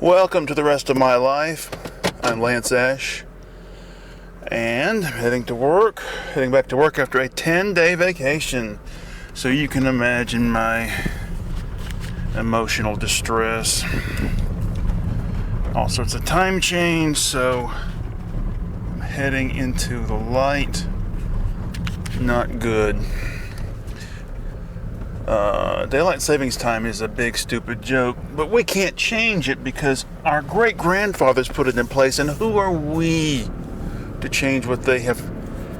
Welcome to the rest of my life. I'm Lance Ash, and I'm heading back to work after a 10-day vacation. So you can imagine my emotional distress. All sorts of time change, so I'm heading into the light. Not good. Daylight savings time is a big stupid joke, but we can't change it because our great grandfathers put it in place, and who are we to change what they have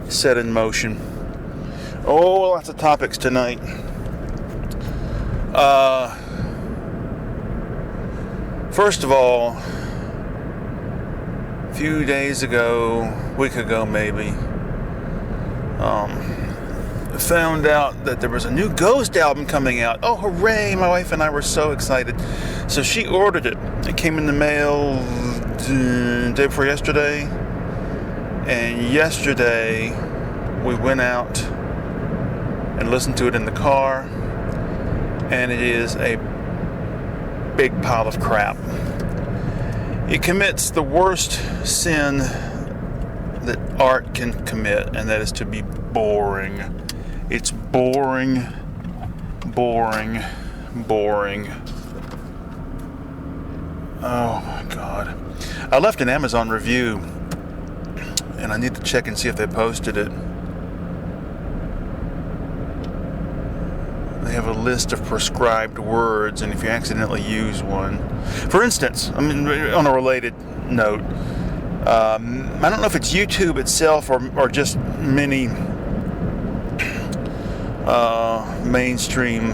set in motion? Oh, lots of topics tonight. First of all, a few days ago, week ago maybe, found out that there was a new Ghost album coming out. Oh, hooray! My wife and I were so excited. So she ordered it. It came in the mail day before yesterday. And yesterday, we went out and listened to it in the car. And it is a big pile of crap. It commits the worst sin that art can commit, and that is to be boring. It's boring. Oh my God. I left an Amazon review, and I need to check and see if they posted it. They have a list of prescribed words, and if you accidentally use one. For instance, on a related note, I don't know if it's YouTube itself or just many mainstream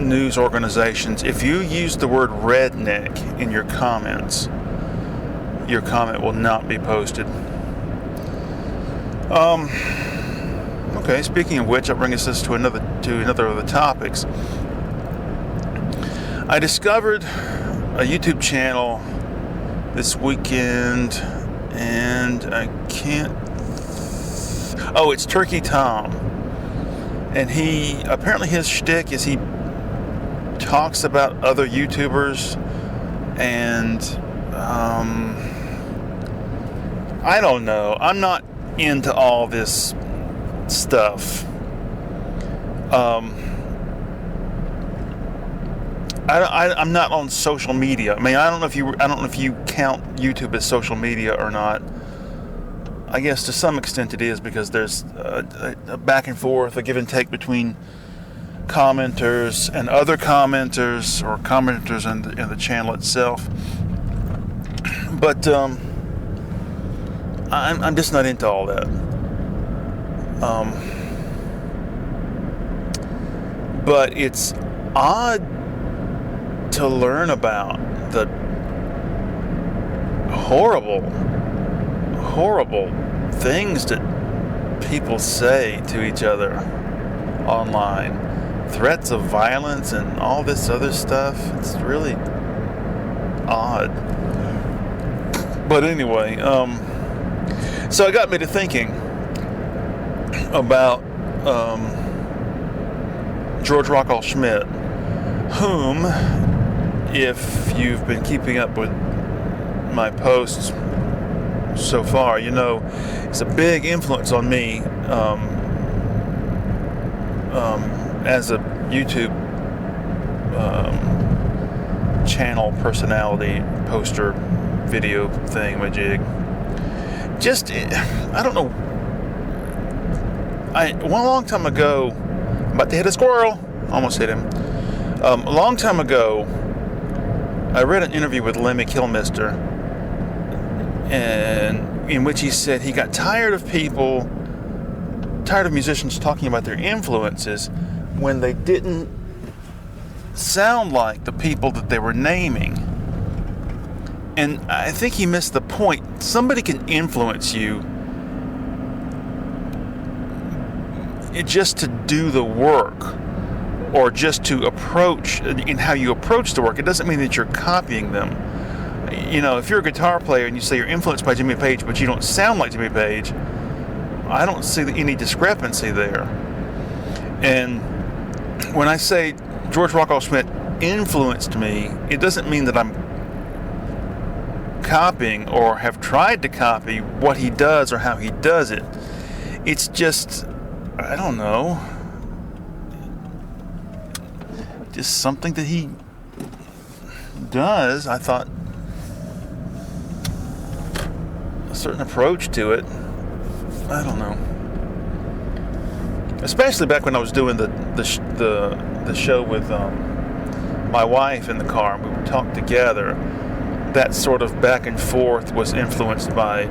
news organizations. If you use the word redneck in your comments, your comment will not be posted. Okay, speaking of which, I'll bring us this to another of the topics. I discovered a YouTube channel this weekend, and I can't... Oh, it's Turkey Tom. And apparently his shtick is he talks about other YouTubers, and I don't know. I'm not into all this stuff. I'm not on social media. I mean, I don't know if you count YouTube as social media or not. I guess to some extent it is, because there's a back and forth, a give and take between commenters and other commenters, or commenters in the channel itself. But I'm just not into all that. But it's odd to learn about the horrible things that people say to each other online. Threats of violence and all this other stuff. It's really odd. But anyway, so it got me to thinking about George Rockwell Schmidt, whom, if you've been keeping up with my posts so far, you know, it's a big influence on me as a YouTube channel personality, poster, video thingamajig. Just, I don't know. One long time ago, I'm about to hit a squirrel. Almost hit him. A long time ago, I read an interview with Lemmy Kilmister, and in which he said he got tired of musicians talking about their influences when they didn't sound like the people that they were naming. And I think he missed the point. Somebody can influence you just to do the work, or just to approach in how you approach the work. It doesn't mean that you're copying them. You know, if you're a guitar player and you say you're influenced by Jimmy Page, but you don't sound like Jimmy Page, I don't see any discrepancy there. And when I say George Rockwell Schmidt influenced me, it doesn't mean that I'm copying or have tried to copy what he does or how he does it. It's just, I don't know, just something that he does. I thought a certain approach to it. I don't know. Especially back when I was doing the show with my wife in the car, and we would talk together. That sort of back and forth was influenced by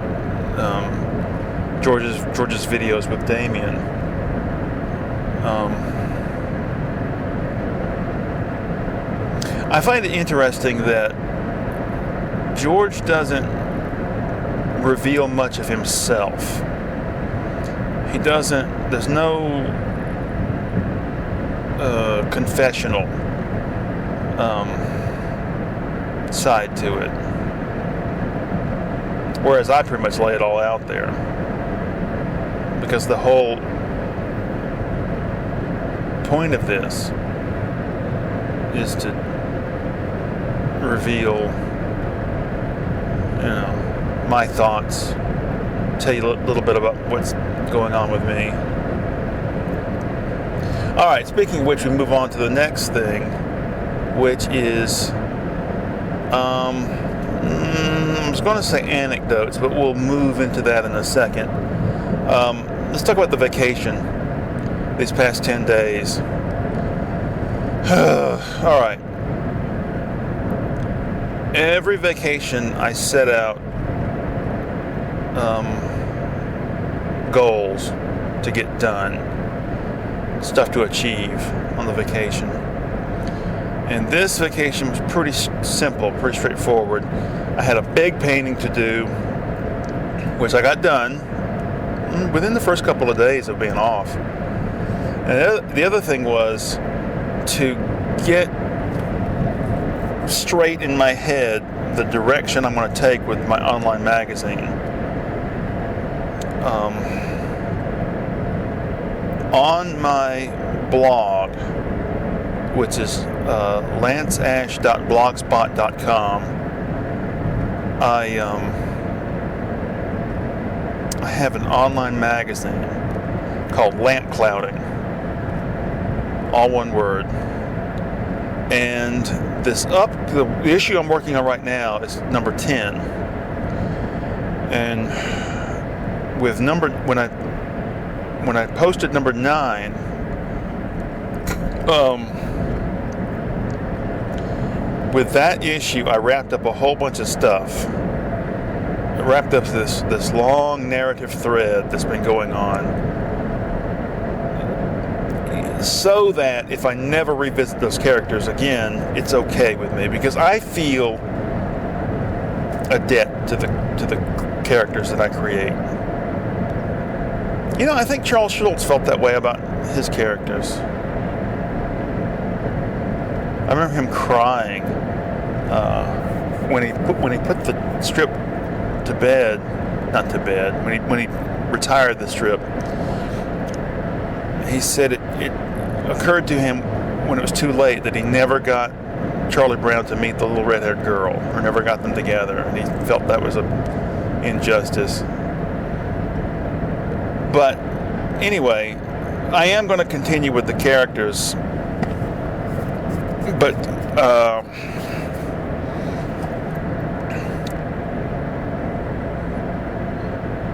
George's videos with Damien. I find it interesting that George doesn't reveal much of himself. He doesn't, there's no confessional side to it. Whereas I pretty much lay it all out there. Because the whole point of this is to reveal, my thoughts, tell you a little bit about what's going on with me. Alright, speaking of which, we move on to the next thing, which is, I was going to say anecdotes, but we'll move into that in a second. Let's talk about the vacation these past 10 days. Alright. Every vacation I set out goals to get done, stuff to achieve on the vacation. And this vacation was pretty simple, pretty straightforward. I had a big painting to do, which I got done within the first couple of days of being off. And the other thing was to get straight in my head the direction I'm going to take with my online magazine. On my blog, which is lanceash.blogspot.com, I have an online magazine called Lamp Clouding, all one word. And the issue I'm working on right now is number 10. And with when I posted number 9, with that issue, I wrapped up a whole bunch of stuff. I wrapped up this long narrative thread that's been going on, so that if I never revisit those characters again, it's okay with me, because I feel a debt to the characters that I create. I think Charles Schulz felt that way about his characters. I remember him crying when he put the strip to bed, not to bed, when he retired the strip. He said it occurred to him when it was too late that he never got Charlie Brown to meet the little red-haired girl, or never got them together, and he felt that was an injustice. But anyway, I am going to continue with the characters, but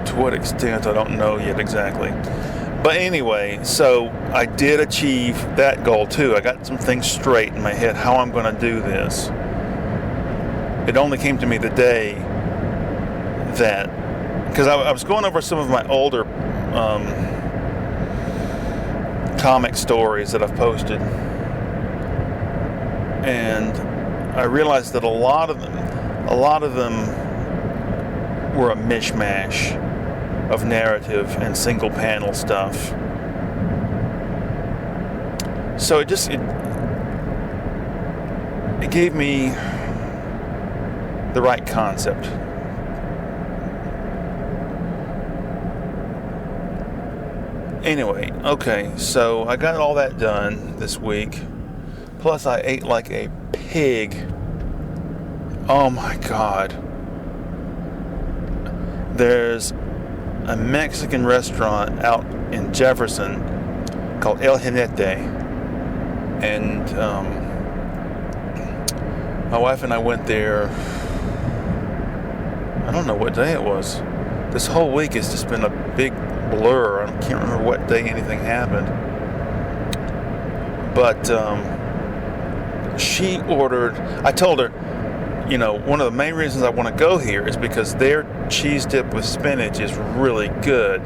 to what extent, I don't know yet exactly. But anyway, so I did achieve that goal too. I got some things straight in my head, how I'm going to do this. It only came to me the day that, because I was going over some of my older comic stories that I've posted, and I realized that a lot of them were a mishmash of narrative and single panel stuff. So it gave me the right concept. Anyway, okay, so I got all that done this week. Plus, I ate like a pig. Oh my God. There's a Mexican restaurant out in Jefferson called El Genete. And my wife and I went there. I don't know what day it was. This whole week has just been a big blur. I can't remember what day anything happened. But she ordered, I told her, you know, one of the main reasons I want to go here is because their cheese dip with spinach is really good.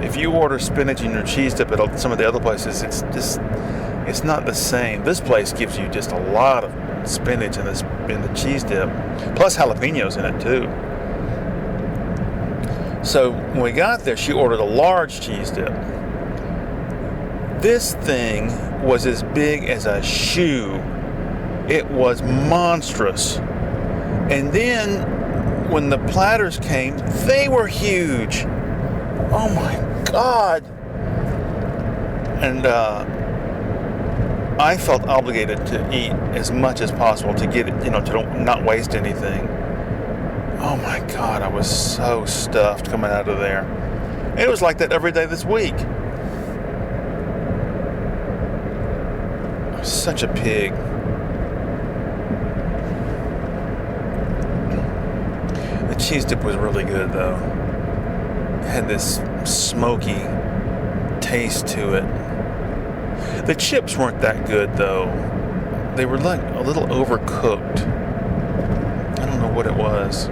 If you order spinach in your cheese dip at some of the other places, it's not the same. This place gives you just a lot of spinach in the cheese dip, plus jalapenos in it too. So when we got there, she ordered a large cheese dip. This thing was as big as a shoe. It was monstrous. And then when the platters came, they were huge. Oh my God. And I felt obligated to eat as much as possible to get it, you know, to not waste anything. Oh my God, I was so stuffed coming out of there. It was like that every day this week. I was such a pig. The cheese dip was really good though. It had this smoky taste to it. The chips weren't that good though. They were like a little overcooked. I don't know what it was.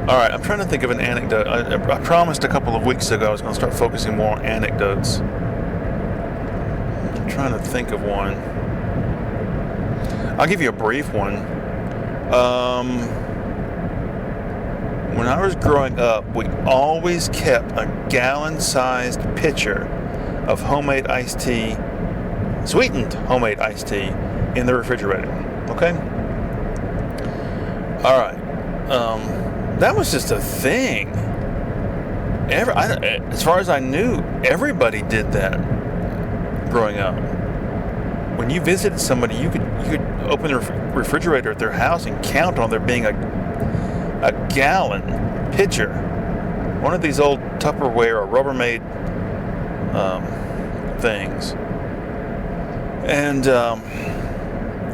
Alright, I'm trying to think of an anecdote. I promised a couple of weeks ago I was going to start focusing more on anecdotes. I'm trying to think of one. I'll give you a brief one. When I was growing up, we always kept a gallon-sized pitcher of homemade iced tea, sweetened homemade iced tea, in the refrigerator. Okay? Alright. That was just a thing. As far as I knew, everybody did that growing up. When you visited somebody, you could open the refrigerator at their house and count on there being a gallon pitcher. One of these old Tupperware or Rubbermaid things. And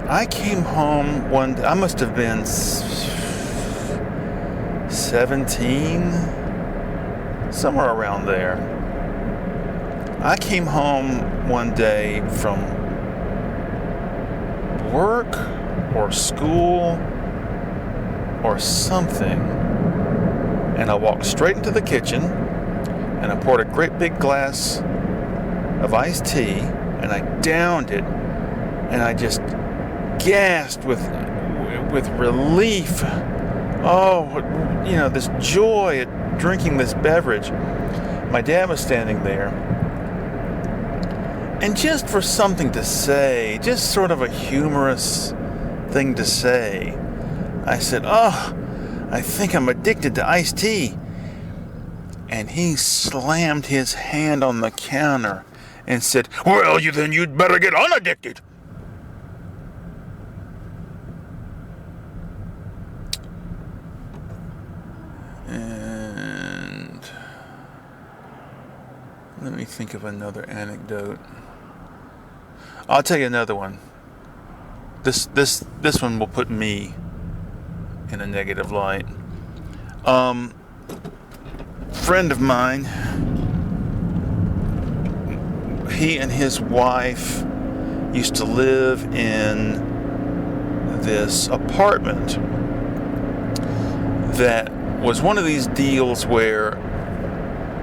I came home one day, I must have been 17, somewhere around there. I came home one day from work or school or something, and I walked straight into the kitchen and I poured a great big glass of iced tea and I downed it, and I just gasped with relief. Oh, you know, this joy at drinking this beverage. My dad was standing there, and just for something to say, just sort of a humorous thing to say, I said, "Oh, I think I'm addicted to iced tea." And he slammed his hand on the counter and said, "Well, then you'd better get unaddicted." And let me think of another anecdote. I'll tell you another one. This one will put me in a negative light. Friend of mine, he and his wife used to live in this apartment that was one of these deals where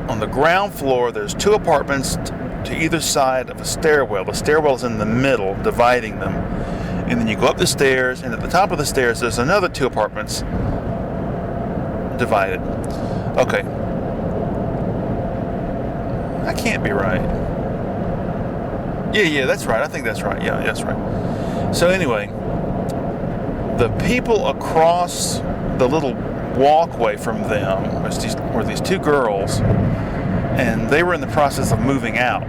on the ground floor there's two apartments to either side of a stairwell. The stairwell's in the middle, dividing them. And then you go up the stairs, and at the top of the stairs there's another two apartments divided. Okay. That can't be right. Yeah, that's right. I think that's right. Yeah, that's right. So anyway, the people across the little walkway from them were these two girls, and they were in the process of moving out.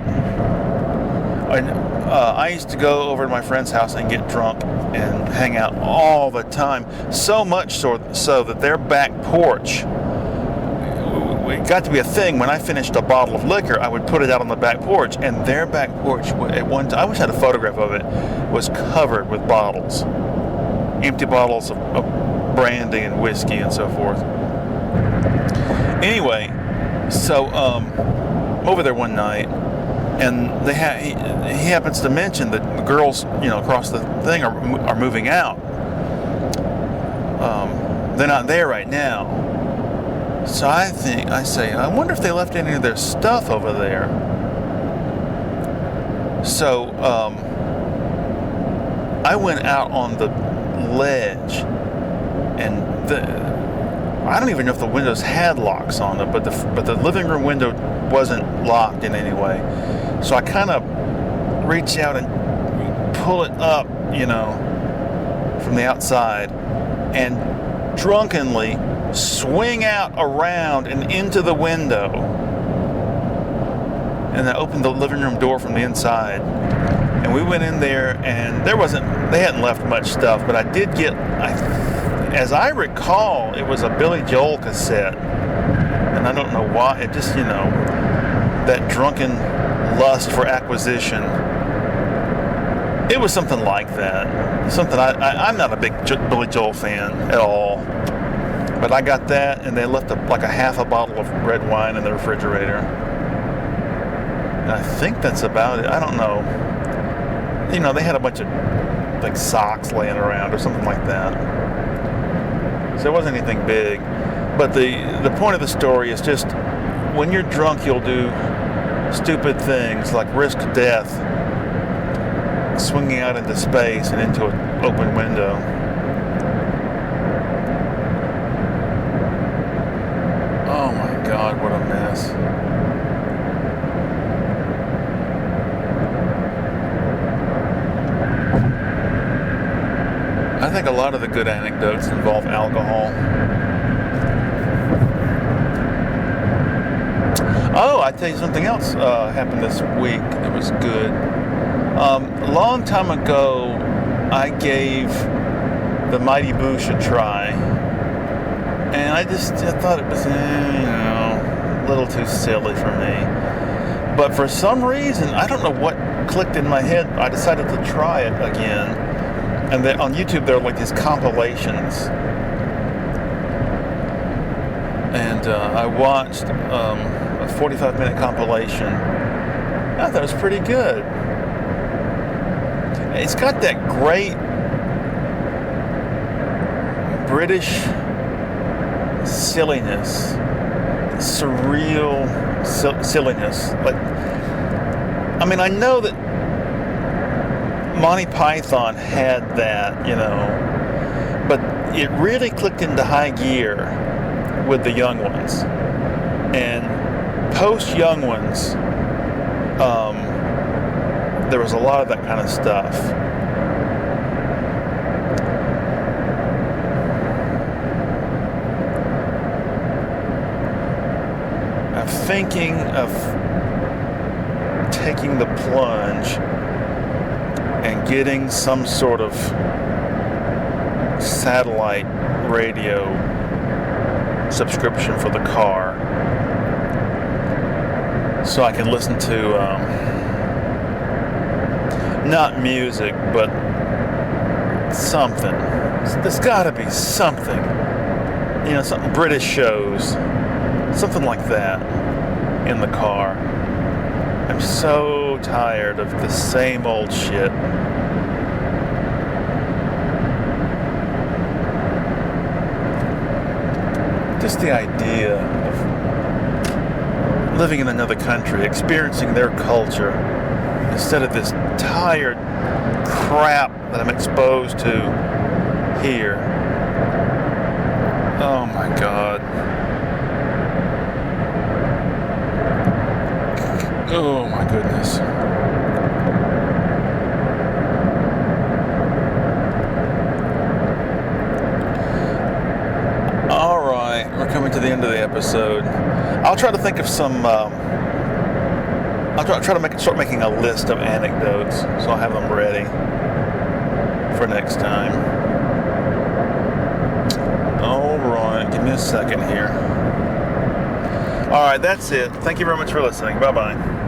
I used to go over to my friend's house and get drunk and hang out all the time. So much so that their back porch, it got to be a thing. When I finished a bottle of liquor, I would put it out on the back porch, and their back porch at one time, I wish I had a photograph of it, was covered with bottles, empty bottles of brandy and whiskey and so forth. Anyway, so over there one night, and he happens to mention that the girls, across the thing are moving out. They're not there right now. So I say, I wonder if they left any of their stuff over there. So I went out on the ledge, and I don't even know if the windows had locks on them, but the living room window wasn't locked in any way. So I kind of reach out and pull it up, from the outside, and drunkenly swing out around and into the window. And I opened the living room door from the inside. And we went in there, and they hadn't left much stuff, but I did get, as I recall, it was a Billy Joel cassette. And I don't know why, it just, that drunken lust for acquisition. It was something like that. Something I'm not a big Billy Joel fan at all. But I got that, and they left like a half a bottle of red wine in the refrigerator. And I think that's about it. I don't know. They had a bunch of like socks laying around or something like that. So it wasn't anything big. But the point of the story is just, when you're drunk, you'll do stupid things like risk death, swinging out into space and into an open window. Oh my God, what a mess. I think a lot of the good anecdotes involve alcohol. Oh, I tell you something else happened this week that was good. A long time ago, I gave the Mighty Boosh a try, and I thought it was, a little too silly for me. But for some reason, I don't know what clicked in my head, I decided to try it again. And then on YouTube, there are like these compilations. And I watched a 45-minute compilation. I thought it was pretty good. It's got that great British silliness, surreal silliness. I know that Monty Python had that, but it really clicked into high gear with the Young Ones. And post Young Ones, there was a lot of that kind of stuff. I'm thinking of taking the plunge and getting some sort of satellite radio subscription for the car, so I can listen to not music, but something. There's got to be something, something British shows, something like that in the car. I'm so tired of the same old shit. Just the idea of living in another country, experiencing their culture, instead of this tired crap that I'm exposed to here. Oh my God. Oh my goodness. Alright, we're coming to the end of the episode. I'll try to think of some I'll try to start making a list of anecdotes, so I'll have them ready for next time. All right, give me a second here. All right, that's it. Thank you very much for listening. Bye-bye.